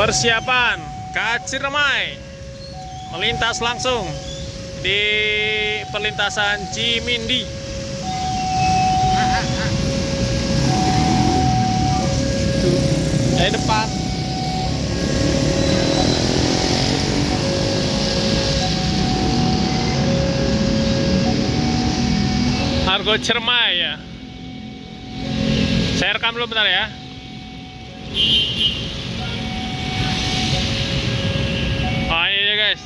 Persiapan Kaciremai melintas langsung di perlintasan Cimindi. Dari depan. Argo Ciremai ya. Saya rekam dulu bentar ya. Oh, ini dia guys.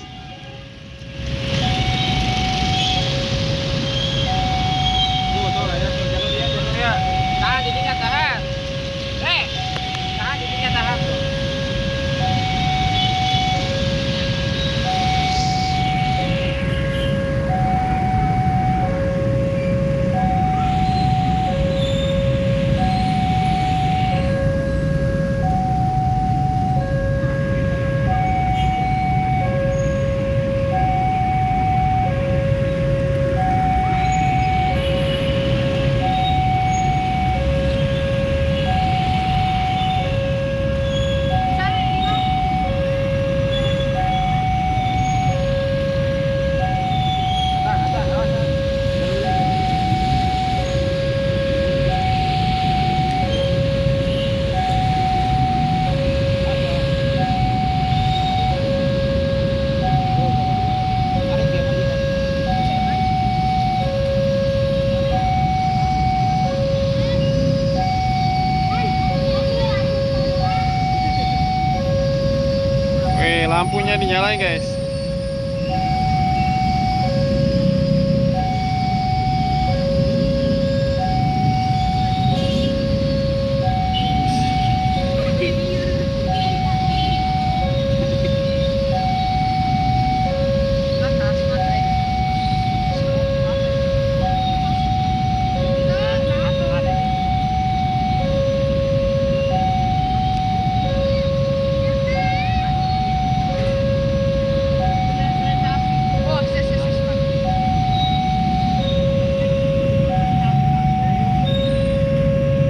Tahan, dindingnya tahan. Tahan, dindingnya tahan. Wih, lampunya dinyalain guys.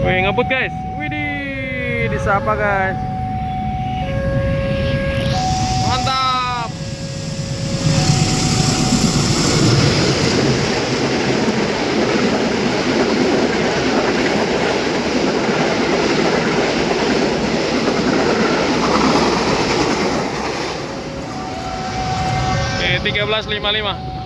Wih, ngebut guys. Widih, disapa guys. Mantap. Oke, 13.55.